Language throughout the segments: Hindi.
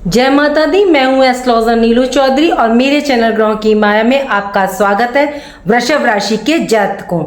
जय माता दी। मैं हूं एस्ट्रोलॉजर नीलू चौधरी और मेरे चैनल ग्रहों की माया में आपका स्वागत है। वृषभ राशि के जातकों,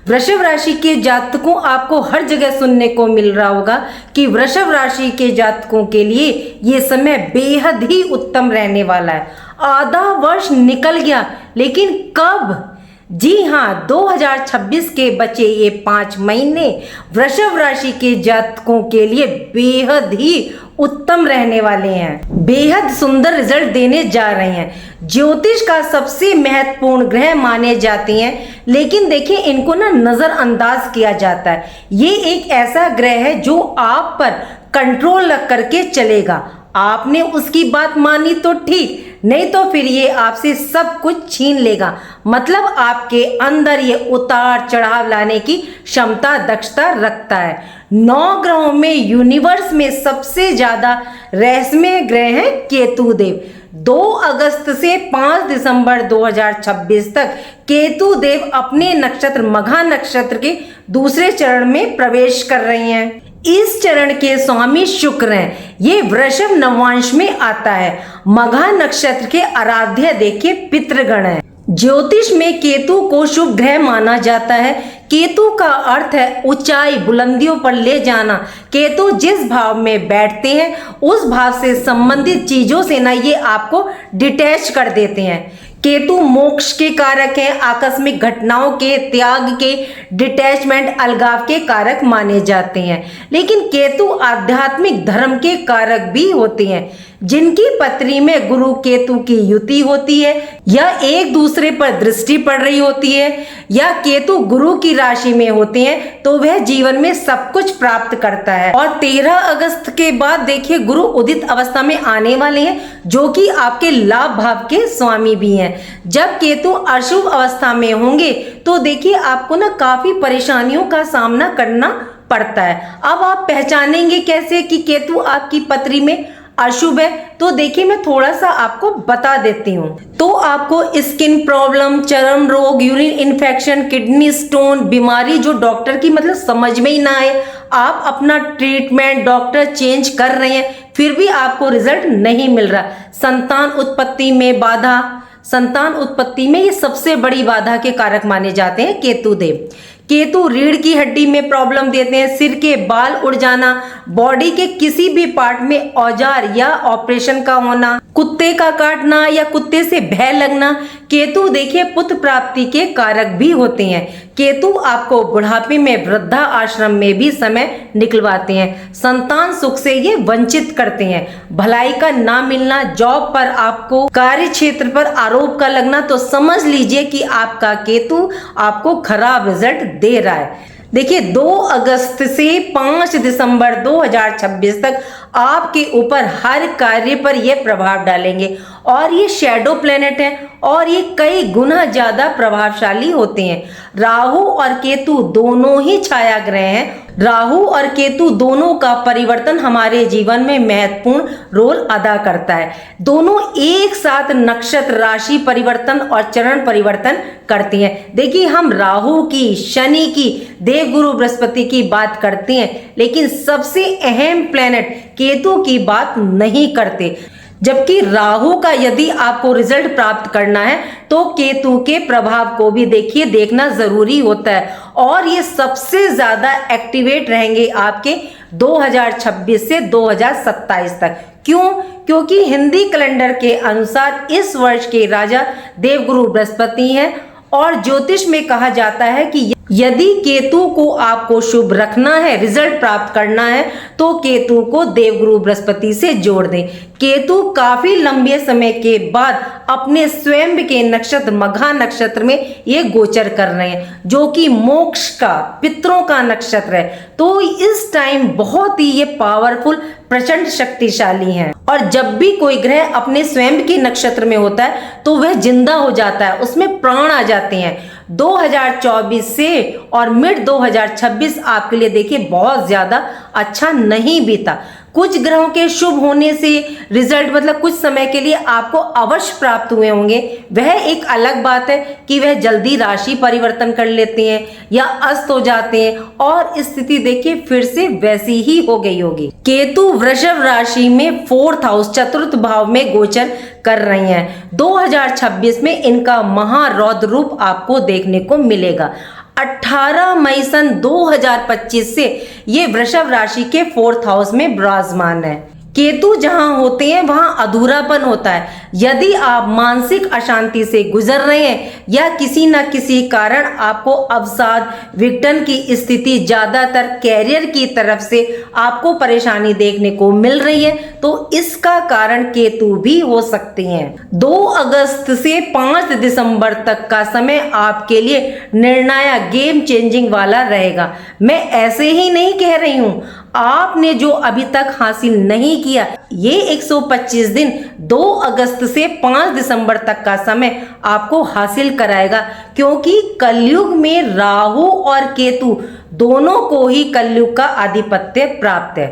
वृषभ राशि के जातकों, आपको हर जगह सुनने को मिल रहा होगा कि वृषभ राशि के जातकों के लिए ये समय बेहद ही उत्तम रहने वाला है। आधा वर्ष निकल गया, लेकिन कब? जी हाँ, 2026 के बचे ये 5 महीने वृषभ राशि के जातकों के लिए बेहद ही उत्तम रहने वाले हैं, बेहद सुंदर रिजल्ट देने जा रहे हैं। ज्योतिष का सबसे महत्वपूर्ण ग्रह माने जाते हैं, लेकिन देखिए इनको ना नजरअंदाज किया जाता है। ये एक ऐसा ग्रह है जो आप पर कंट्रोल रख करके चलेगा। आपने उसकी बात मानी तो ठीक, नहीं तो फिर ये आपसे सब कुछ छीन लेगा। मतलब आपके अंदर ये उतार चढ़ाव लाने की क्षमता, दक्षता रखता है। 9 ग्रहों में यूनिवर्स में सबसे ज्यादा रहस्यमय ग्रह है केतु देव। 2 अगस्त से 5 दिसंबर 2026 तक केतु देव अपने नक्षत्र मघा नक्षत्र के दूसरे चरण में प्रवेश कर रहे हैं। इस चरण के स्वामी शुक्र हैं। ये वृषभ नवांश में आता है। मघा नक्षत्र के आराध्य देखिए पितृगण है। ज्योतिष में केतु को शुभ ग्रह माना जाता है। केतु का अर्थ है ऊंचाई, बुलंदियों पर ले जाना। केतु जिस भाव में बैठते हैं उस भाव से संबंधित चीजों से ना ये आपको डिटैच कर देते हैं। केतु मोक्ष के कारक हैं, आकस्मिक घटनाओं के, त्याग के, डिटैचमेंट, अलगाव के कारक माने जाते हैं। लेकिन केतु आध्यात्मिक धर्म के कारक भी होते हैं। जिनकी पत्री में गुरु केतु की युति होती है, या एक दूसरे पर दृष्टि पड़ रही होती है, या केतु गुरु की राशि में होते हैं, तो वह जीवन में सब कुछ प्राप्त करता है। और 13 अगस्त के बाद देखिए गुरु उदित अवस्था में आने वाले हैं, जो कि आपके लाभ भाव के स्वामी भी हैं। जब केतु अशुभ अवस्था में होंगे तो देखिए आपको ना काफी परेशानियों का सामना करना पड़ता है। अब आप पहचानेंगे कैसे कि केतु आपकी पत्री में अशुभ है? तो देखिए मैं थोड़ा सा आपको बता देती हूँ। तो आपको स्किन प्रॉब्लम, चर्म रोग, यूरिन इन्फेक्शन, किडनी स्टोन बीमारी जो डॉक्टर की मतलब समझ में ही ना आए, आप अपना ट्रीटमेंट डॉक्टर चेंज कर रहे हैं फिर भी आपको रिजल्ट नहीं मिल रहा। संतान उत्पत्ति में बाधा, संतान उत्पत्ति में ये सबसे बड़ी बाधा के कारक माने जाते हैं केतु देव। केतु रीढ़ की हड्डी में प्रॉब्लम देते हैं, सिर के बाल उड़ जाना, बॉडी के किसी भी पार्ट में औजार या ऑपरेशन का होना, कुत्ते का काटना या कुत्ते से भय लगना। केतु देखिए पुत्र प्राप्ति के कारक भी होते हैं। केतु आपको बुढ़ापे में वृद्धा आश्रम में भी समय निकलवाते हैं। संतान सुख से ये वंचित करते हैं। भलाई का ना मिलना, जॉब पर आपको कार्य क्षेत्र पर आरोप का लगना, तो समझ लीजिए कि आपका केतु आपको खराब रिजल्ट दे रहा है। देखिए 2 अगस्त से 5 दिसंबर 2026 तक आपके ऊपर हर कार्य पर यह प्रभाव डालेंगे, और ये शैडो प्लेनेट है और ये कई गुना ज्यादा प्रभावशाली होते हैं। राहु और केतु दोनों ही छाया ग्रह हैं। राहु और केतु दोनों का परिवर्तन हमारे जीवन में महत्वपूर्ण रोल अदा करता है। दोनों एक साथ नक्षत्र, राशि परिवर्तन और चरण परिवर्तन करती हैं। देखिए हम राहु की, शनि की, देवगुरु बृहस्पति की बात करते हैं, लेकिन सबसे अहम प्लेनेट केतु की बात नहीं करते। जबकि राहु का यदि आपको रिजल्ट प्राप्त करना है तो केतु के प्रभाव को भी देखिए देखना जरूरी होता है, और ये सबसे ज्यादा एक्टिवेट रहेंगे आपके 2026 से 2027 तक। क्यों? क्योंकि हिंदी कैलेंडर के अनुसार इस वर्ष के राजा देवगुरु बृहस्पति हैं, और ज्योतिष में कहा जाता है कि यदि केतु को आपको शुभ रखना है, रिजल्ट प्राप्त करना है, तो केतु को देवगुरु बृहस्पति से जोड़ दें। केतु काफी लंबे समय के बाद अपने स्वयं के नक्षत्र मघा नक्षत्र में ये गोचर कर रहे हैं, जो कि मोक्ष का, पितरों का नक्षत्र है। तो इस टाइम बहुत ही ये पावरफुल, प्रचंड शक्तिशाली हैं। और जब भी कोई ग्रह अपने स्वयं के नक्षत्र में होता है तो वह जिंदा हो जाता है, उसमें प्राण आ जाते हैं। 2024 से और मिड 2026 आपके लिए देखिए बहुत ज्यादा अच्छा नहीं बीता। कुछ ग्रहों के शुभ होने से रिजल्ट मतलब कुछ समय के लिए आपको अवश्य प्राप्त हुए होंगे। वह एक अलग बात है कि वह जल्दी राशि परिवर्तन कर लेते हैं या अस्त हो जाते हैं और स्थिति देखिए फिर से वैसी ही हो गई होगी। केतु वृषभ राशि में 4th हाउस चतुर्थ भाव में गोचर कर रही हैं। 2026 में इनका महारौद्र रूप आपको देखने को मिलेगा। 18 मई सन 2025 से ये वृषभ राशि के 4th हाउस में विराजमान है। केतु जहां होते हैं वहां अधूरापन होता है। यदि आप मानसिक अशांति से गुजर रहे हैं या किसी न किसी कारण आपको अवसाद विघटन की स्थिति ज्यादातर कैरियर की तरफ से आपको परेशानी देखने को मिल रही है तो इसका कारण केतु भी हो सकती हैं। 2 अगस्त से 5 दिसंबर तक का समय आपके लिए निर्णायक गेम चेंजिंग वाला रहेगा। मैं ऐसे ही नहीं कह रही हूं, आपने जो अभी तक हासिल नहीं किया ये 125 दिन 2 अगस्त से 5 दिसंबर तक का समय आपको हासिल कराएगा, क्योंकि कलयुग में राहु और केतु दोनों को ही कलयुग का आधिपत्य प्राप्त है।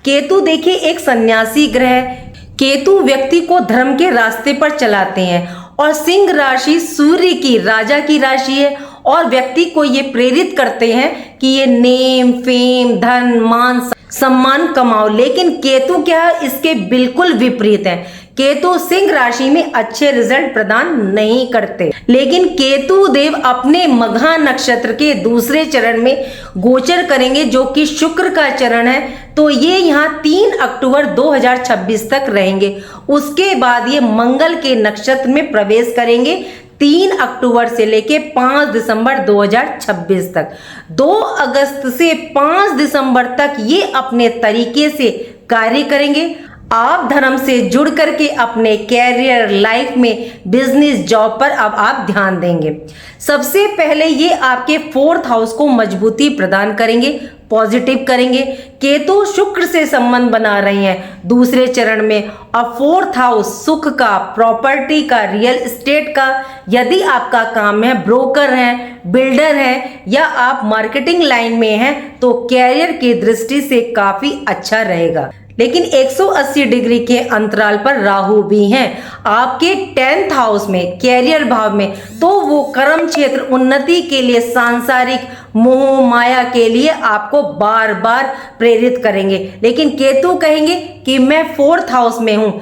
केतु देखिए एक सन्यासी ग्रह है। केतु व्यक्ति को धर्म के रास्ते पर चलाते हैं और सिंह राशि सूर्य की राजा की राशि है और व्यक्ति को ये प्रेरित करते हैं कि ये नेम फेम धन मान सम्मान कमाओ। लेकिन केतु क्या है, इसके बिल्कुल विपरीत है। केतु सिंह राशि में अच्छे रिजल्ट प्रदान नहीं करते, लेकिन केतु देव अपने मघा नक्षत्र के दूसरे चरण में गोचर करेंगे जो कि शुक्र का चरण है। तो ये यहाँ 3 अक्टूबर 2026 तक रहेंगे। उसके बाद ये मंगल के नक्षत्र में प्रवेश करेंगे 3 अक्टूबर से लेके 5 दिसंबर 2026 तक। 2 अगस्त से 5 दिसंबर तक ये अपने तरीके से कार्य करेंगे। आप धर्म से जुड़ करके अपने कैरियर लाइफ में बिजनेस जॉब पर अब आप ध्यान देंगे। सबसे पहले ये आपके 4th हाउस को मजबूती प्रदान करेंगे, पॉजिटिव करेंगे। केतु शुक्र से संबंध बना रही हैं दूसरे चरण में और 4th हाउस सुख का, प्रॉपर्टी का, रियल एस्टेट का। यदि आपका काम है ब्रोकर है, बिल्डर है या आप मार्केटिंग लाइन में हैं तो कैरियर की दृष्टि से काफी अच्छा रहेगा। लेकिन 180 डिग्री के अंतराल पर राहु भी हैं आपके 10th हाउस में, कैरियर भाव में। तो वो कर्म क्षेत्र उन्नति के लिए, सांसारिक मोह माया के लिए आपको बार बार प्रेरित करेंगे। लेकिन केतु कहेंगे कि मैं 4th हाउस में हूं।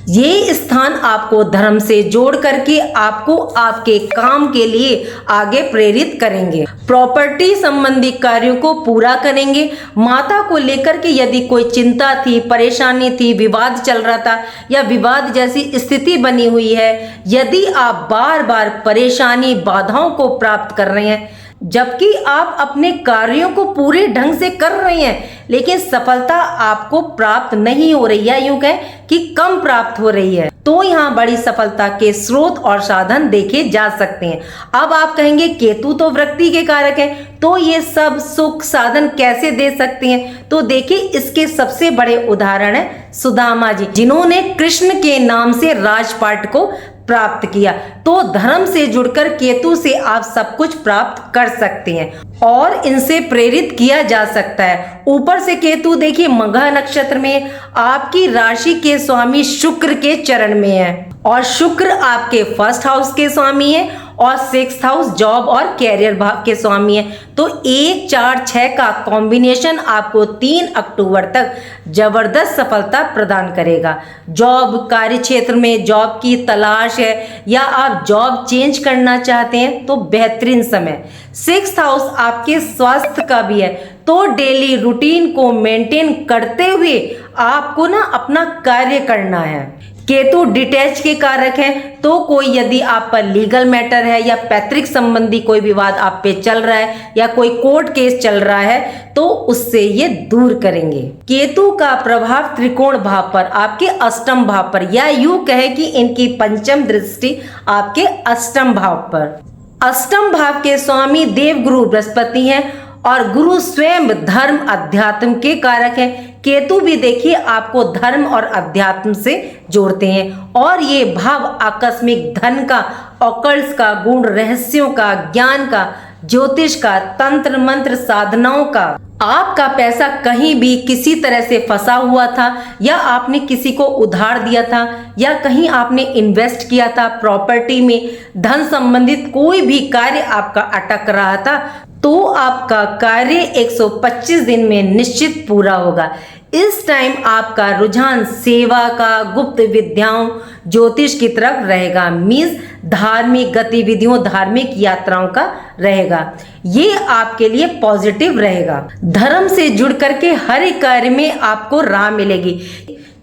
ये स्थान आपको धर्म से जोड़ करके आपको आपके काम के लिए आगे प्रेरित करेंगे। प्रॉपर्टी संबंधी कार्यों को पूरा करेंगे। माता को लेकर के यदि कोई चिंता थी, परेशानी थी, विवाद चल रहा था या विवाद जैसी स्थिति बनी हुई है, यदि आप बार बार परेशानी बाधाओं को प्राप्त कर रहे हैं जबकि आप अपने कार्यों को पूरे ढंग से कर रहे हैं लेकिन सफलता आपको प्राप्त नहीं हो रही है, यूं कहें कि कम प्राप्त हो रही है, तो यहाँ बड़ी सफलता के स्रोत और साधन देखे जा सकते हैं। अब आप कहेंगे केतु तो वृत्ति के कारक हैं, तो ये सब सुख साधन कैसे दे सकते हैं? तो देखिए इसके सबसे बड़े उदाहरण है सुदामा जी, जिन्होंने कृष्ण के नाम से राजपाट को प्राप्त किया। तो धर्म से जुड़कर केतु से आप सब कुछ प्राप्त कर सकते हैं और इनसे प्रेरित किया जा सकता है। ऊपर से केतु देखिए मघा नक्षत्र में आपकी राशि के स्वामी शुक्र के चरण में है और शुक्र आपके 1st हाउस के स्वामी है और 6th हाउस जॉब और कैरियर भाव के स्वामी है। तो 1 4 6 का कॉम्बिनेशन आपको 3 अक्टूबर तक जबरदस्त सफलता प्रदान करेगा। जॉब कार्य क्षेत्र में जॉब की तलाश है या आप जॉब चेंज करना चाहते हैं तो बेहतरीन समय। 6th हाउस आपके स्वास्थ्य का भी है, तो डेली रूटीन को मेंटेन करते हुए आपको ना अपना कार्य करना है। केतु डिटैच के कारक हैं, तो कोई यदि आप पर लीगल मैटर है या पैतृक संबंधी कोई विवाद आप पे चल रहा है या कोई कोर्ट केस चल रहा है तो उससे ये दूर करेंगे। केतु का प्रभाव त्रिकोण भाव पर, आपके अष्टम भाव पर, या यूं कहे कि इनकी पंचम दृष्टि आपके अष्टम भाव पर। अष्टम भाव के स्वामी देवगुरु बृहस्पति हैं और गुरु स्वयं धर्म अध्यात्म के कारक हैं। केतु भी देखिए आपको धर्म और अध्यात्म से जोड़ते हैं और ये भाव आकस्मिक धन का, ऑकल्ट्स का, गुण रहस्यों का, ज्ञान का, ज्योतिष का, तंत्र मंत्र साधनाओं का आपका पैसा कहीं भी किसी तरह से फंसा हुआ था, या आपने किसी को उधार दिया था, या कहीं आपने इन्वेस्ट किया था प्रॉपर्टी में, धन संबंधित कोई भी कार्य आपका अटक रहा था, तो आपका कार्य 125 दिन में निश्चित पूरा होगा। इस टाइम आपका रुझान सेवा का, गुप्त विद्याओं, ज्योतिष की तरफ रहेगा। मीन्स धार्मिक गतिविधियों, धार्मिक यात्राओं का रहेगा। ये आपके लिए पॉजिटिव रहेगा। धर्म से जुड़ करके हर एक कार्य में आपको राह मिलेगी।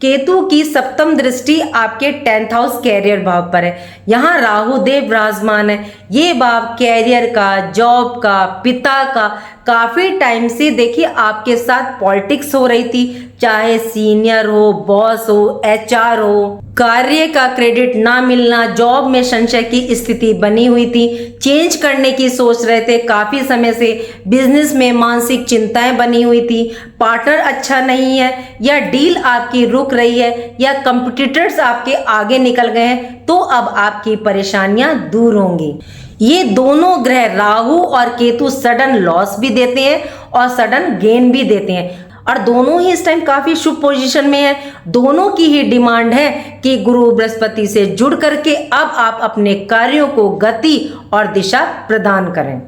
केतु की सप्तम दृष्टि आपके 10th हाउस कैरियर भाव पर है। यहाँ राहु देव विराजमान है। ये भाव कैरियर का, जॉब का, पिता का, काफी टाइम से देखिए आपके साथ पॉलिटिक्स हो रही थी, चाहे सीनियर हो, बॉस हो, एचआर हो, कार्य का क्रेडिट ना मिलना, जॉब में संशय की स्थिति बनी हुई थी, चेंज करने की सोच रहे थे काफी समय से, बिजनेस में मानसिक चिंताएं बनी हुई थी, पार्टनर अच्छा नहीं है, या डील आपकी रुक रही है, या कंपटीटर्स आपके आगे निकल गए हैं, तो अब आपकी परेशानियां दूर होंगी। ये दोनों ग्रह राहु और केतु सडन लॉस भी देते हैं और सडन गेन भी देते हैं, और दोनों ही इस टाइम काफी शुभ पोजीशन में है। दोनों की ही डिमांड है कि गुरु बृहस्पति से जुड़ करके अब आप अपने कार्यों को गति और दिशा प्रदान करें।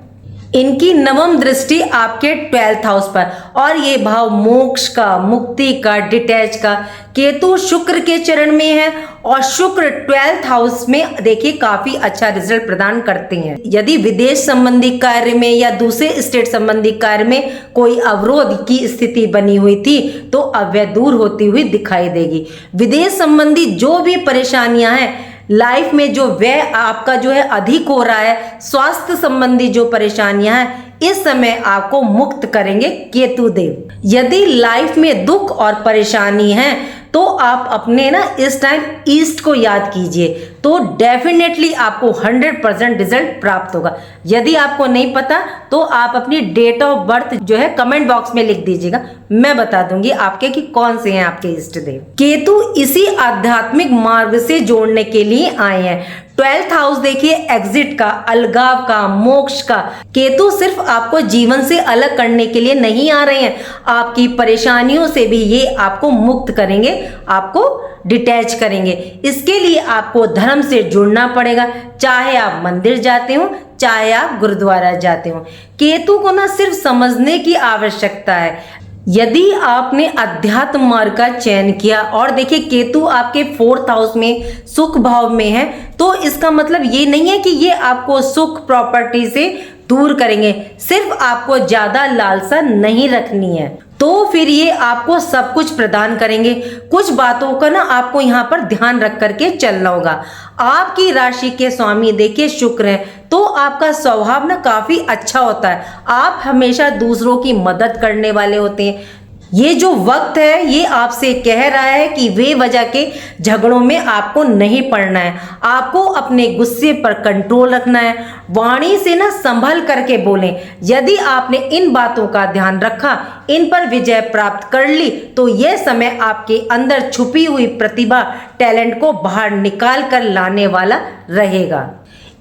इनकी नवम दृष्टि आपके 12th हाउस पर, और ये भाव मोक्ष का, मुक्ति का, डिटैच का। केतु शुक्र के चरण में है, और शुक्र 12th हाउस में देखिए काफी अच्छा रिजल्ट प्रदान करते हैं। यदि विदेश संबंधी कार्य में या दूसरे स्टेट संबंधी कार्य में कोई अवरोध की स्थिति बनी हुई थी, तो अब वह दूर होती हुई दिखाई देगी। विदेश संबंधी जो भी परेशानियां हैं लाइफ में, जो व्यय आपका जो है अधिक हो रहा है, स्वास्थ्य संबंधी जो परेशानियां हैं, इस समय आपको मुक्त करेंगे केतु देव। यदि लाइफ में दुख और परेशानी है, तो आप अपने ना इस टाइम ईस्ट को याद कीजिए, तो डेफिनेटली आपको 100% रिजल्ट प्राप्त होगा। यदि आपको नहीं पता तो आप अपनी डेट ऑफ बर्थ जो है कमेंट बॉक्स में लिख दीजिएगा, मैं बता दूंगी आपके कि कौन से हैं आपके इष्ट देव। केतु इसी आध्यात्मिक मार्ग से जोड़ने के लिए आए हैं। 12th हाउस देखिए एग्जिट का, अलगाव का, मोक्ष का। केतु सिर्फ आपको जीवन से अलग करने के लिए नहीं आ रहे हैं, आपकी परेशानियों से भी ये आपको मुक्त करेंगे, आपको डिटैच करेंगे। इसके लिए आपको धर्म से जुड़ना पड़ेगा, चाहे आप मंदिर जाते हो, चाहे आप गुरुद्वारा जाते हो। केतु को ना सिर्फ समझने की आवश्यकता है। यदि आपने अध्यात्म मार्ग का चयन किया, और देखिए केतु आपके 4th हाउस में सुख भाव में है, तो इसका मतलब ये नहीं है कि ये आपको सुख प्रॉपर्टी से दूर करेंगे, सिर्फ आपको ज्यादा लालसा नहीं रखनी है, तो फिर ये आपको सब कुछ प्रदान करेंगे। कुछ बातों का ना आपको यहाँ पर ध्यान रख करके चलना होगा। आपकी राशि के स्वामी देखिए शुक्र है, तो आपका स्वभाव ना काफी अच्छा होता है, आप हमेशा दूसरों की मदद करने वाले होते हैं। ये जो वक्त है ये आपसे कह रहा है कि वे वजह के झगड़ों में आपको नहीं पड़ना है, आपको अपने गुस्से पर कंट्रोल रखना है, वाणी से ना संभल करके बोलें। यदि आपने इन बातों का ध्यान रखा, इन पर विजय प्राप्त कर ली, तो यह समय आपके अंदर छुपी हुई प्रतिभा, टैलेंट को बाहर निकाल कर लाने वाला रहेगा।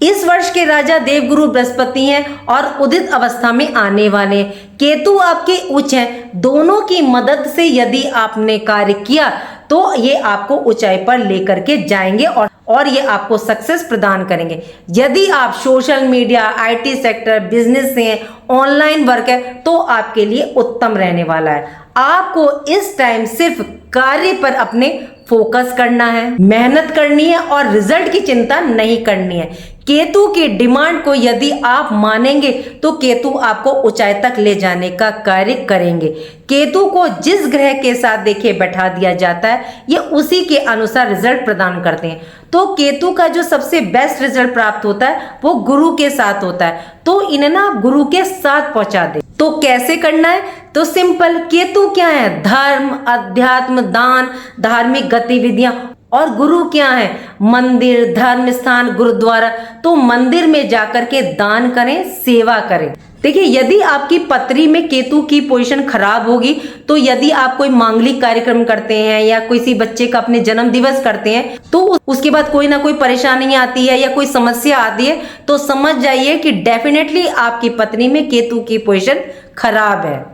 इस वर्ष के राजा देवगुरु बृहस्पति हैं और उदित अवस्था में आने वाले। केतु आपके उच्च हैं, दोनों की मदद से यदि आपने कार्य किया तो ये आपको ऊंचाई पर लेकर के जाएंगे और ये आपको सक्सेस प्रदान करेंगे। यदि आप social media, IT sector, business से हैं, ऑनलाइन वर्क है, तो आपके लिए उत्तम रहने वाला है। आपको इस टाइम सिर्फ कार्य पर अपने फोकस करना है, मेहनत करनी है और रिजल्ट की चिंता नहीं करनी है। केतु की डिमांड को यदि आप मानेंगे तो केतु आपको ऊंचाई तक ले जाने का कार्य करेंगे। केतु को जिस ग्रह के साथ देखिए बैठा दिया जाता है, ये उसी के अनुसार रिजल्ट प्रदान करते हैं। तो केतु का जो सबसे बेस्ट रिजल्ट प्राप्त होता है वो गुरु के साथ होता है, तो इन्हें ना गुरु के साथ पहुंचा दे। तो कैसे करना है? तो सिंपल, केतु क्या है? धर्म, अध्यात्म, दान, धार्मिक गतिविधियां। और गुरु क्या है? मंदिर, धर्म स्थान, गुरुद्वारा। तो मंदिर में जाकर के दान करें, सेवा करें। देखिए, यदि आपकी पत्री में केतु की पोजीशन खराब होगी, तो यदि आप कोई मांगलिक कार्यक्रम करते हैं या किसी बच्चे का अपने जन्म दिवस करते हैं, तो उसके बाद कोई ना कोई परेशानी आती है या कोई समस्या आती है, तो समझ जाइए कि डेफिनेटली आपकी पत्नी में केतु की पोजीशन खराब है।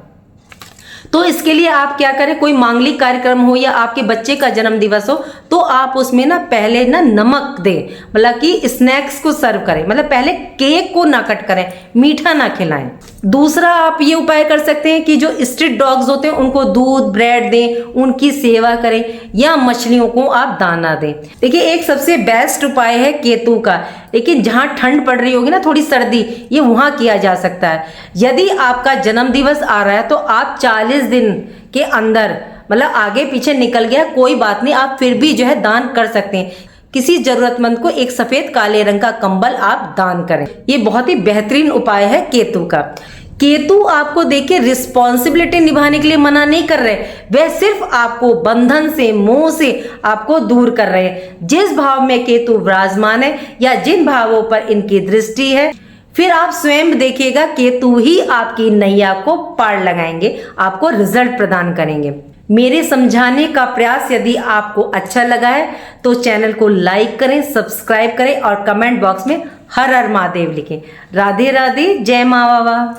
तो इसके लिए आप क्या करें, कोई मांगलिक कार्यक्रम हो या आपके बच्चे का जन्म दिवस हो तो आप उसमें ना पहले ना नमक दें, मतलब कि स्नैक्स को सर्व करें, मतलब पहले केक को ना कट करें, मीठा ना खिलाएं। दूसरा आप ये उपाय कर सकते हैं कि जो स्ट्रीट डॉग्स होते हैं उनको दूध ब्रेड दें, उनकी सेवा करें, या मछलियों को आप दाना दें। देखिए एक सबसे बेस्ट उपाय है केतु का, लेकिन जहां ठंड पड़ रही होगी ना, थोड़ी सर्दी, ये वहां किया जा सकता है। यदि आपका जन्म दिवस आ रहा है तो आप 40 दिन के अंदर, मतलब आगे पीछे निकल गया कोई बात नहीं, आप फिर भी जो है दान कर सकते हैं। किसी जरूरतमंद को एक सफेद काले रंग का कंबल आप दान करें, ये बहुत ही बेहतरीन उपाय है केतु का। केतु आपको देखिए रिस्पॉन्सिबिलिटी निभाने के लिए मना नहीं कर रहे, वह सिर्फ आपको बंधन से, मोह से आपको दूर कर रहे हैं। जिस भाव में केतु विराजमान है या जिन भावों पर इनकी दृष्टि है, फिर आप स्वयं देखिएगा केतु ही आपकी नैया को पार लगाएंगे, आपको रिजल्ट प्रदान करेंगे। मेरे समझाने का प्रयास यदि आपको अच्छा लगा है तो चैनल को लाइक करें, सब्सक्राइब करें और कमेंट बॉक्स में हर हर महादेव लिखें। राधे राधे, जय माँ बाबा।